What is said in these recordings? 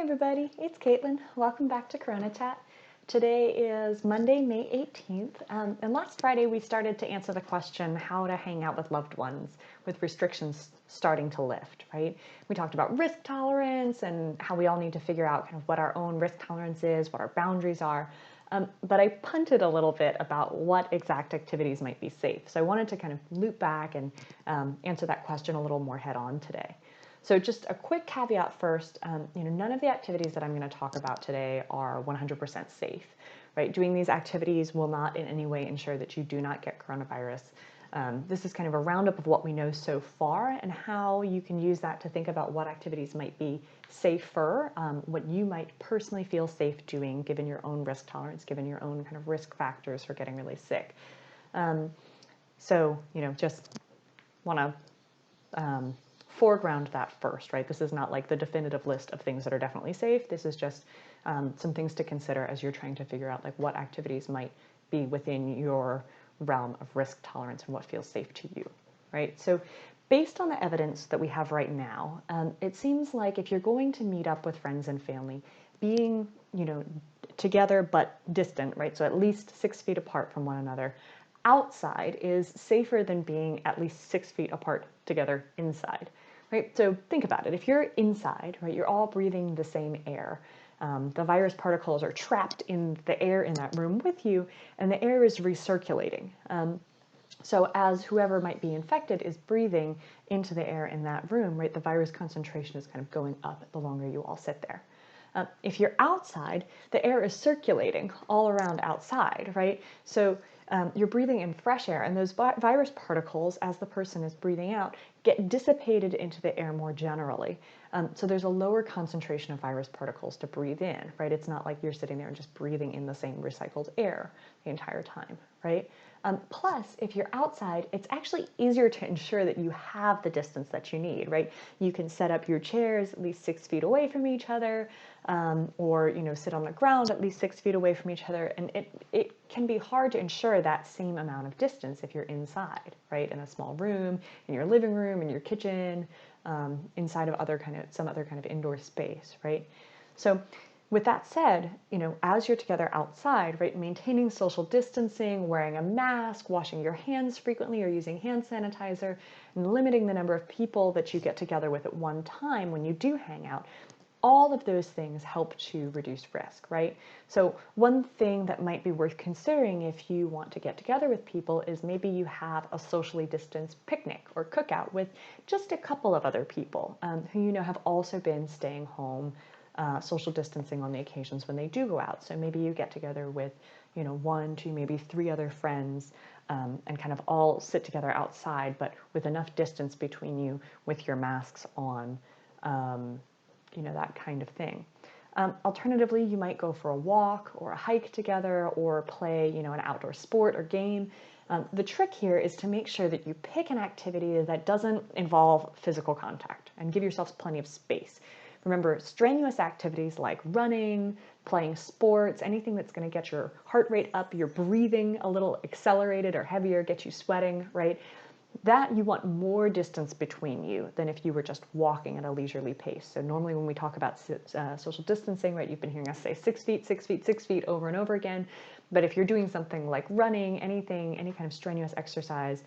everybody, it's Caitlin. Welcome back to CoronaChat. Today is Monday, May 18th, and last Friday we started to answer the question how to hang out with loved ones with restrictions starting to lift, right? We talked about risk tolerance and how we all need to figure out kind of what our own risk tolerance is, what our boundaries are, but I punted a little bit about what exact activities might be safe. So I wanted to kind of loop back and answer that question a little more head on today. So just a quick caveat first, none of the activities that I'm going to talk about today are 100% safe, right? Doing these activities will not in any way ensure that you do not get coronavirus. This is kind of a roundup of what we know so far and how you can use that to think about what activities might be safer, what you might personally feel safe doing given your own risk tolerance, given your own kind of risk factors for getting really sick. Just want to foreground that first, right? This is not like the definitive list of things that are definitely safe. This is just some things to consider as you're trying to figure out like what activities might be within your realm of risk tolerance and what feels safe to you, right? So based on the evidence that we have right now, it seems like if you're going to meet up with friends and family, being, together but distant, right? So at least 6 feet apart from one another, outside is safer than being at least 6 feet apart together inside, right? So think about it. If you're inside, right, you're all breathing the same air. The virus particles are trapped in the air in that room with you, and the air is recirculating. So as whoever might be infected is breathing into the air in that room, right, the virus concentration is kind of going up the longer you all sit there. If you're outside, the air is circulating all around outside, right? So you're breathing in fresh air, and those virus particles, as the person is breathing out, get dissipated into the air more generally. So there's a lower concentration of virus particles to breathe in, right? It's not like you're sitting there and just breathing in the same recycled air the entire time, right? Plus, if you're outside, it's actually easier to ensure that you have the distance that you need, right? You can set up your chairs at least 6 feet away from each other, or sit on the ground at least 6 feet away from each other, and it can be hard to ensure that same amount of distance if you're inside, right? In a small room, in your living room, in your kitchen, inside of some other kind of indoor space, right? So with that said, as you're together outside, right, maintaining social distancing, wearing a mask, washing your hands frequently or using hand sanitizer, and limiting the number of people that you get together with at one time when you do hang out, all of those things help to reduce risk, right? So one thing that might be worth considering if you want to get together with people is maybe you have a socially distanced picnic or cookout with just a couple of other people who have also been staying home, social distancing on the occasions when they do go out. So maybe you get together with, 1, 2, maybe 3 other friends and kind of all sit together outside, but with enough distance between you with your masks on, that kind of thing. Alternatively, you might go for a walk or a hike together or play, an outdoor sport or game. The trick here is to make sure that you pick an activity that doesn't involve physical contact and give yourselves plenty of space. Remember, strenuous activities like running, playing sports, anything that's going to get your heart rate up, your breathing a little accelerated or heavier, get you sweating, right? That you want more distance between you than if you were just walking at a leisurely pace. So normally when we talk about social distancing, right, you've been hearing us say 6 feet, 6 feet, 6 feet over and over again. But if you're doing something like running, any kind of strenuous exercise,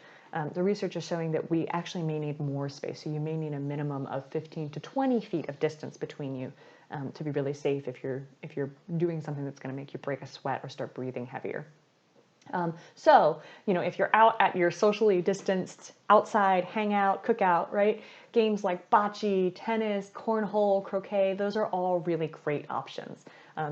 the research is showing that we actually may need more space. So you may need a minimum of 15 to 20 feet of distance between you to be really safe if you're doing something that's going to make you break a sweat or start breathing heavier. If you're out at your socially distanced outside hangout, cookout, right? Games like bocce, tennis, cornhole, croquet, those are all really great options.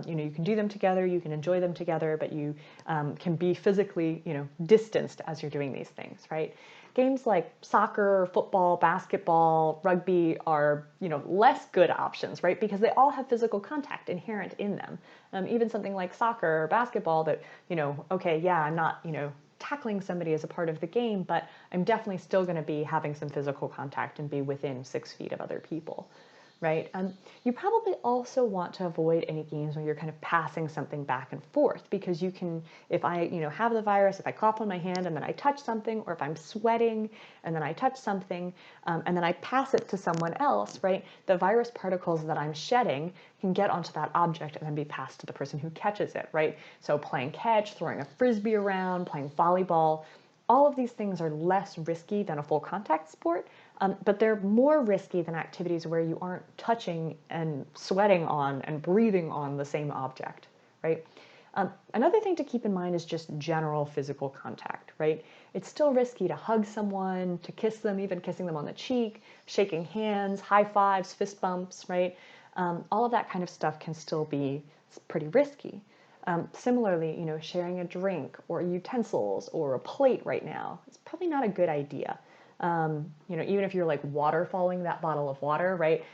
You can do them together, you can enjoy them together, but you can be physically, distanced as you're doing these things, right? Games like soccer, football, basketball, rugby are, less good options, right? Because they all have physical contact inherent in them. Even something like soccer or basketball that, I'm not, tackling somebody as a part of the game, but I'm definitely still going to be having some physical contact and be within 6 feet of other people. right? You probably also want to avoid any games where you're kind of passing something back and forth, because you can, if I, have the virus, if I cough on my hand and then I touch something, or if I'm sweating and then I touch something, and then I pass it to someone else, right? The virus particles that I'm shedding can get onto that object and then be passed to the person who catches it, right? So playing catch, throwing a frisbee around, playing volleyball, all of these things are less risky than a full contact sport, but they're more risky than activities where you aren't touching and sweating on and breathing on the same object, right? Another thing to keep in mind is just general physical contact, right? It's still risky to hug someone, to kiss them, even kissing them on the cheek, shaking hands, high fives, fist bumps, right? All of that kind of stuff can still be pretty risky. Similarly, sharing a drink or utensils or a plate right now, it's probably not a good idea. Even if you're like waterfalling that bottle of water, right?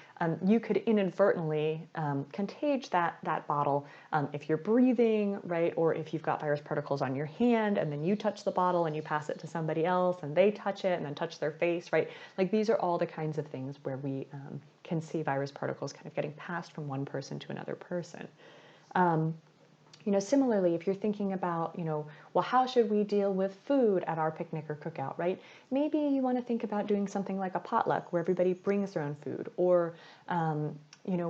You could inadvertently contage that bottle if you're breathing, right? Or if you've got virus particles on your hand and then you touch the bottle and you pass it to somebody else and they touch it and then touch their face, right? Like these are all the kinds of things where we can see virus particles kind of getting passed from one person to another person. Similarly, if you're thinking about, well, how should we deal with food at our picnic or cookout, right? Maybe you want to think about doing something like a potluck where everybody brings their own food, or,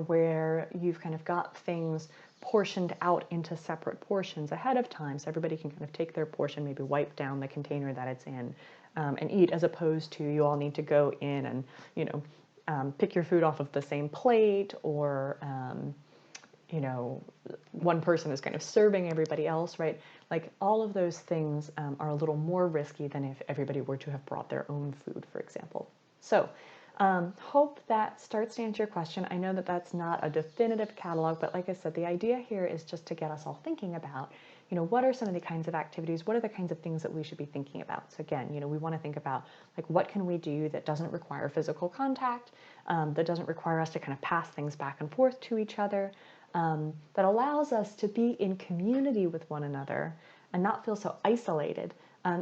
where you've kind of got things portioned out into separate portions ahead of time, so everybody can kind of take their portion, maybe wipe down the container that it's in, and eat, as opposed to you all need to go in and, pick your food off of the same plate, or, one person is kind of serving everybody else, right? Like all of those things are a little more risky than if everybody were to have brought their own food, for example. So hope that starts to answer your question. I know that that's not a definitive catalog, but like I said, the idea here is just to get us all thinking about, what are some of the kinds of activities, what are the kinds of things that we should be thinking about? So again, we want to think about like what can we do that doesn't require physical contact, that doesn't require us to kind of pass things back and forth to each other, that allows us to be in community with one another and not feel so isolated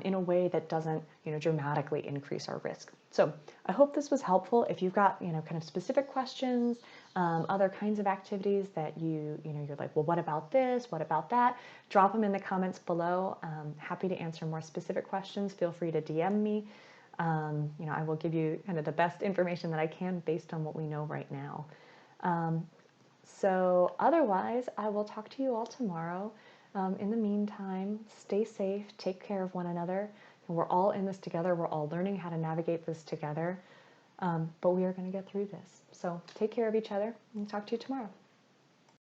in a way that doesn't, dramatically increase our risk. So I hope this was helpful. If you've got, kind of specific questions, other kinds of activities that you're like, well, what about this? What about that? Drop them in the comments below. Happy to answer more specific questions. Feel free to DM me. I will give you kind of the best information that I can based on what we know right now. So otherwise, I will talk to you all tomorrow. In the meantime, stay safe, take care of one another. And we're all in this together. We're all learning how to navigate this together. But we are going to get through this. So take care of each other and talk to you tomorrow.